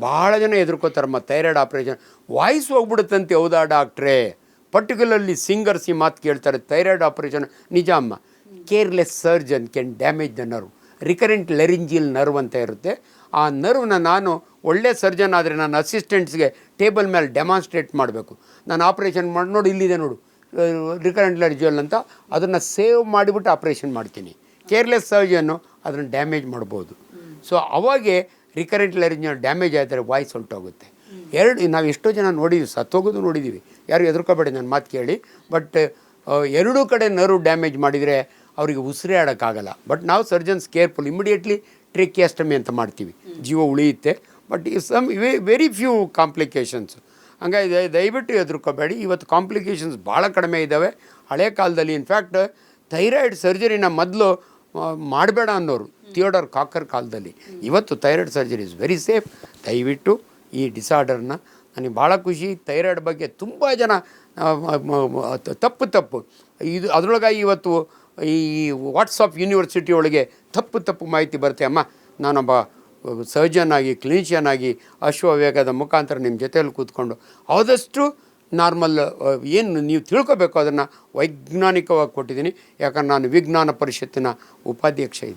ಭಾಳ ಜನ ಹೆದರ್ಕೋತಾರಮ್ಮ thyroid operation. Voice ಹೋಗ್ಬಿಡುತ್ತಂತೆ. ಹೌದಾ ಡಾಕ್ಟ್ರೇ? ಪರ್ಟಿಕ್ಯುಲರ್ಲಿ ಸಿಂಗರ್ಸ್ ಈ ಮಾತು ಕೇಳ್ತಾರೆ. ಥೈರಾಯ್ಡ್ ಆಪ್ರೇಷನ್ ನಿಜ ಅಮ್ಮ. Careless surgeon can damage the nerve. Recurrent laryngeal nerve ಅಂತ ಇರುತ್ತೆ. ಆ ನರ್ವ್ನ ನಾನು ಒಳ್ಳೆ ಸರ್ಜನ್ ಆದರೆ ನನ್ನ ಅಸಿಸ್ಟೆಂಟ್ಸ್ಗೆ ಟೇಬಲ್ ಮೇಲೆ ಡೆಮಾನ್ಸ್ಟ್ರೇಟ್ ಮಾಡಬೇಕು. ನಾನು ಆಪ್ರೇಷನ್ ಮಾಡಿ ನೋಡು, ಇಲ್ಲಿದೆ ನೋಡು ರಿಕರೆಂಟ್ ಲೆರಿಂಜಿಯಲ್ ಅಂತ, ಅದನ್ನು ಸೇವ್ ಮಾಡಿಬಿಟ್ಟು ಆಪ್ರೇಷನ್ ಮಾಡ್ತೀನಿ. ಕೇರ್ಲೆಸ್ ಸರ್ಜನ್ನು ಅದನ್ನು ಡ್ಯಾಮೇಜ್ ಮಾಡ್ಬೋದು. ಸೊ ಅವಾಗೆ ರಿಕರೆಂಟ್ ಲೆರಿಂಜಿಯಲ್ ಡ್ಯಾಮೇಜ್ ಆದರೆ ವಾಯ್ಸ್ ಹೊಂಟೋಗುತ್ತೆ. ನಾವು ಎಷ್ಟೋ ಜನ ನೋಡಿದ್ದೀವಿ, ಸತ್ತೋಗೋದು ನೋಡಿದ್ದೀವಿ. ಯಾರು ಹೆದರ್ಕೋಬೇಡಿ ನನ್ನ ಮಾತು ಕೇಳಿ. ಬಟ್ ಎರಡೂ ಕಡೆ ನರ್ವ್ ಡ್ಯಾಮೇಜ್ ಮಾಡಿದರೆ ಅವರಿಗೆ ಉಸಿರಾಡೋಕ್ಕಾಗಲ್ಲ. ಬಟ್ ನಾವು ಸರ್ಜನ್ಸ್ ಕೇರ್ಫುಲ್, ಇಮಿಡಿಯೇಟ್ಲಿ ಟ್ರೇಕಿಯಾಸ್ಟಮಿ ಅಂತ ಮಾಡ್ತೀವಿ, ಜೀವ ಉಳಿಯುತ್ತೆ. But very few complications. ಹಂಗಾಗಿ ದಯವಿಟ್ಟು ಹೆದರ್ಕೋಬೇಡಿ. ಇವತ್ತು ಕಾಂಪ್ಲಿಕೇಶನ್ಸ್ ಭಾಳ ಕಡಿಮೆ ಇದ್ದಾವೆ. ಹಳೆ ಕಾಲದಲ್ಲಿ ಇನ್ಫ್ಯಾಕ್ಟ್ ಥೈರಾಯ್ಡ್ ಸರ್ಜರಿನ ಮೊದಲು ಮಾಡಬೇಡ ಅನ್ನೋರು ಥಿಯೋಡರ್ ಕಾಕರ್ ಕಾಲದಲ್ಲಿ. ಇವತ್ತು thyroid surgery is very safe. ದಯವಿಟ್ಟು ಈ ಡಿಸಾರ್ಡರ್ನ, ನನಗೆ ಭಾಳ ಖುಷಿ. ಥೈರಾಯ್ಡ್ ಬಗ್ಗೆ ತುಂಬ ಜನ ತಪ್ಪು ಇದು ಅದರೊಳಗಾಗಿ ಇವತ್ತು ಈ ವಾಟ್ಸಪ್ ಯೂನಿವರ್ಸಿಟಿ ಒಳಗೆ ತಪ್ಪು ಮಾಹಿತಿ ಬರುತ್ತೆ. ಅಮ್ಮ, ನಾನೊಬ್ಬ ಸರ್ಜನ್ ಆಗಿ, ಕ್ಲಿನಿಷಿಯನ್ ಆಗಿ ಅಶ್ವವೇಗದ ಮುಖಾಂತರ ನಿಮ್ಮ ಜೊತೆಯಲ್ಲಿ ಕೂತ್ಕೊಂಡು ಆದಷ್ಟು ನಾರ್ಮಲ್ ಏನು ನೀವು ತಿಳ್ಕೊಬೇಕು ಅದನ್ನು ವೈಜ್ಞಾನಿಕವಾಗಿ ಕೊಟ್ಟಿದ್ದೀನಿ. ಯಾಕಂದ್ರೆ ನಾನು ವಿಜ್ಞಾನ ಪರಿಷತ್ತಿನ ಉಪಾಧ್ಯಕ್ಷ ಇದ್ದೀನಿ.